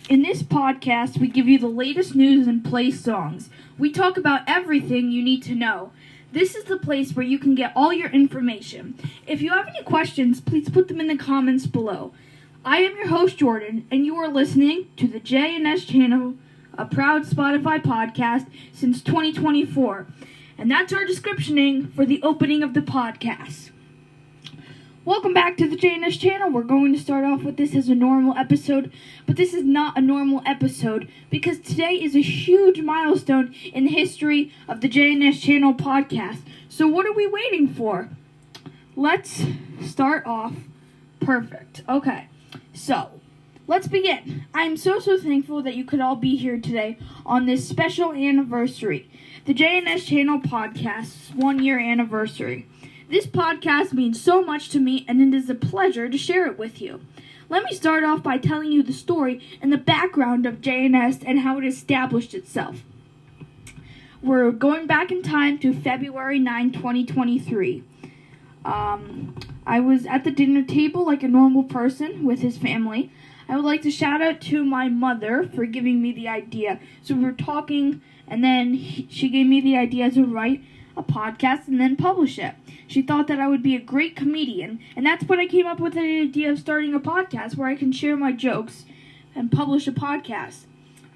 In this podcast, we give you the latest news and play songs. We talk about everything you need to know. This is the place where you can get all your information. If you have any questions, please put them in the comments below. I am your host, Jordan, and you are listening to the JNS channel, a proud Spotify podcast since 2024. And that's our descriptioning for the opening of the podcast. Welcome back to the JNS channel. We're going to start off with this as a normal episode, but this is not a normal episode because today is a huge milestone in the history of the JNS channel podcast. So what are we waiting for? Let's start off perfect. Okay, so let's begin. I'm so thankful that you could all be here today on this special anniversary, the JNS channel podcast's 1-year anniversary. This podcast means so much to me, and it is a pleasure to share it with you. Let me start off by telling you the story and the background of JNS and how it established itself. We're going back in time to February 9, 2023. I was at the dinner table like a normal person with his family. I would like to shout out to my mother for giving me the idea. So we were talking, and then she gave me the idea to write a podcast and then publish it. She thought that I would be a great comedian, and that's when I came up with the idea of starting a podcast where I can share my jokes and publish a podcast.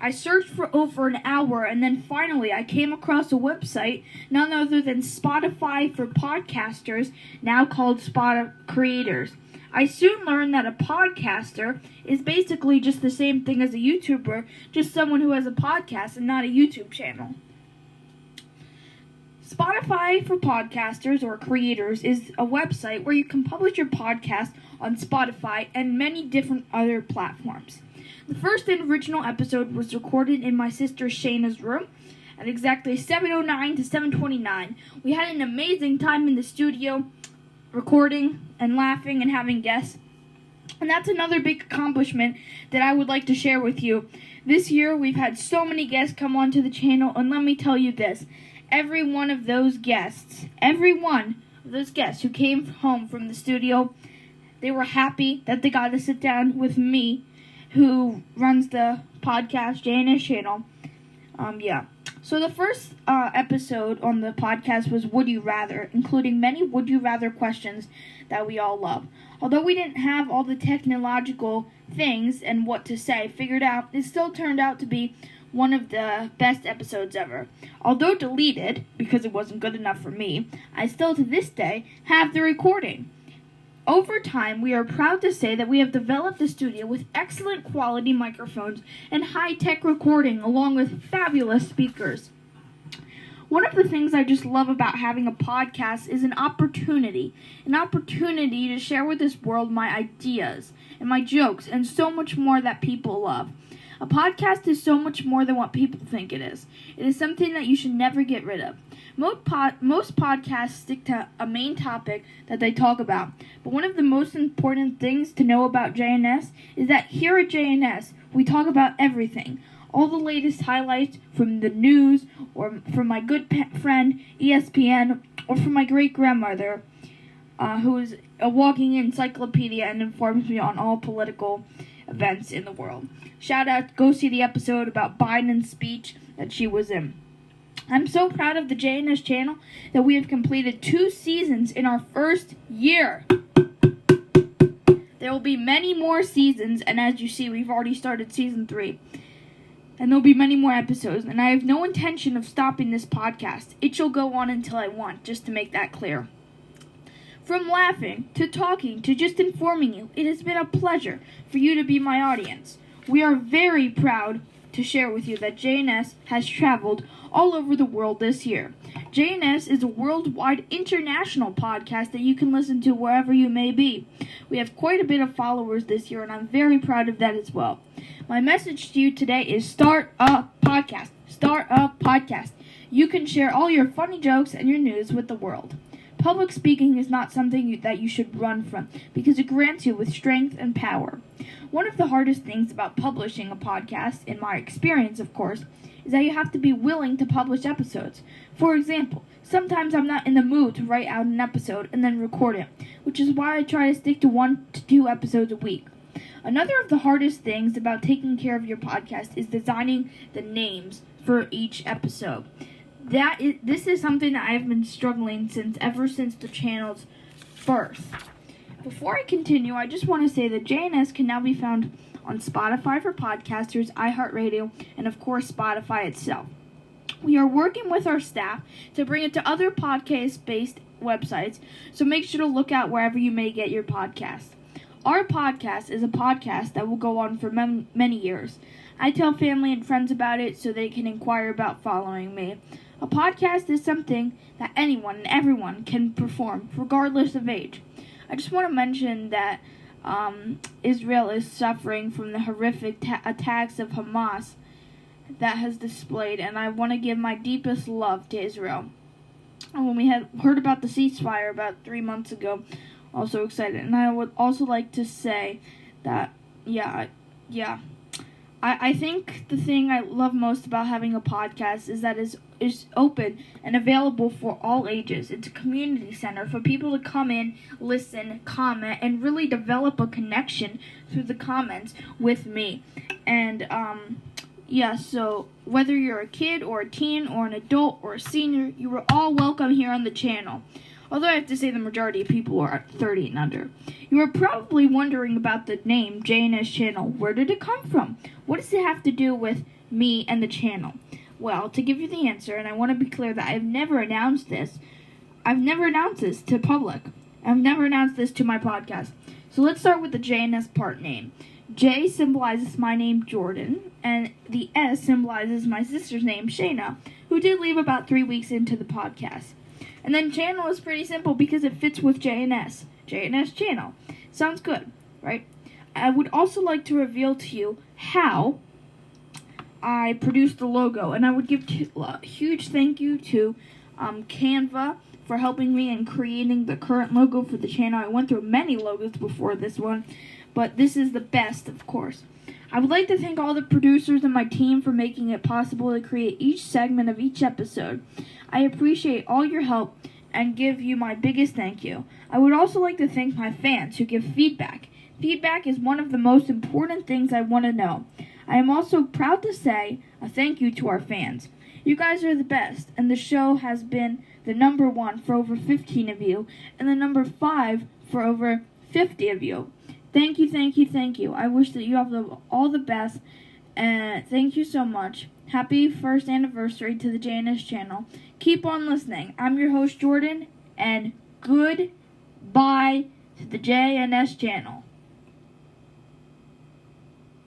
I searched for over an hour, and then finally I came across a website, none other than Spotify for Podcasters, now called Spotify Creators. I soon learned that a podcaster is basically just the same thing as a YouTuber, just someone who has a podcast and not a YouTube channel. Spotify for Podcasters or Creators is a website where you can publish your podcast on Spotify and many different other platforms. The first and original episode was recorded in my sister Shayna's room at exactly 7:09 to 7:29. We had an amazing time in the studio recording and laughing and having guests. And that's another big accomplishment that I would like to share with you. This year we've had so many guests come onto the channel, and let me tell you this. Every one of those guests who came home from the studio, they were happy that they got to sit down with me, who runs the podcast JNS channel. So the first episode on the podcast was Would You Rather, including many Would You Rather questions that we all love. Although we didn't have all the technological things and what to say figured out, it still turned out to be one of the best episodes ever. Although deleted, because it wasn't good enough for me, I still to this day have the recording. Over time, we are proud to say that we have developed a studio with excellent quality microphones and high-tech recording along with fabulous speakers. One of the things I just love about having a podcast is an opportunity to share with this world my ideas and my jokes and so much more that people love. A podcast is so much more than what people think it is. It is something that you should never get rid of. Most podcasts stick to a main topic that they talk about, but one of the most important things to know about JNS is that here at JNS, we talk about everything. All the latest highlights from the news, or from my good friend ESPN, or from my great-grandmother, who is a walking encyclopedia and informs me on all political events in the world. Shout out, go see the episode about Biden's speech that she was in. I'm so proud of the JNS channel that we have completed 2 seasons in our first year. There will be many more seasons, and as you see, we've already started season 3. And there'll be many more episodes, and I have no intention of stopping this podcast. It shall go on until I want, just to make that clear. From laughing, to talking, to just informing you, it has been a pleasure for you to be my audience. We are very proud to share with you that JNS has traveled all over the world this year. JNS is a worldwide international podcast that you can listen to wherever you may be. We have quite a bit of followers this year, and I'm very proud of that as well. My message to you today is start a podcast. Start a podcast. You can share all your funny jokes and your news with the world. Public speaking is not something that you should run from because it grants you with strength and power. One of the hardest things about publishing a podcast, in my experience of course, is that you have to be willing to publish episodes. For example, sometimes I'm not in the mood to write out an episode and then record it, which is why I try to stick to 1 to 2 episodes a week. Another of the hardest things about taking care of your podcast is designing the names for each episode. This is something that I've been struggling ever since the channel's birth. Before I continue, I just want to say that JNS can now be found on Spotify for podcasters, iHeartRadio, and of course Spotify itself. We are working with our staff to bring it to other podcast-based websites, so make sure to look out wherever you may get your podcast. Our podcast is a podcast that will go on for many years. I tell family and friends about it so they can inquire about following me. A podcast is something that anyone and everyone can perform, regardless of age. I just want to mention that Israel is suffering from the horrific attacks of Hamas that has displayed, and I want to give my deepest love to Israel. When we had heard about the ceasefire about 3 months ago, also excited. And I would also like to say that, I think the thing I love most about having a podcast is that is open and available for all ages. It's a community center for people to come in, listen, comment, and really develop a connection through the comments with me. And, so whether you're a kid or a teen or an adult or a senior, you are all welcome here on the channel. Although I have to say the majority of people are 30 and under. You are probably wondering about the name JNS Channel. Where did it come from? What does it have to do with me and the channel? Well, to give you the answer, and I want to be clear that I've never announced this. I've never announced this to public. I've never announced this to my podcast. So let's start with the JNS part name. J symbolizes my name, Jordan, and the S symbolizes my sister's name, Shayna, who did leave about 3 weeks into the podcast. And then channel is pretty simple because it fits with JNS. JNS channel. Sounds good, right? I would also like to reveal to you how I produced the logo. And I would give a huge thank you to Canva for helping me in creating the current logo for the channel. I went through many logos before this one, but this is the best, of course. I would like to thank all the producers and my team for making it possible to create each segment of each episode. I appreciate all your help and give you my biggest thank you. I would also like to thank my fans who give feedback. Feedback is one of the most important things I want to know. I am also proud to say a thank you to our fans. You guys are the best, and the show has been the number 1 for over 15 of you, and the number 5 for over 50 of you. Thank you, thank you, thank you. I wish that you have all the best, and thank you so much. Happy first anniversary to the JNS channel. Keep on listening. I'm your host, Jordan, and goodbye to the JNS channel.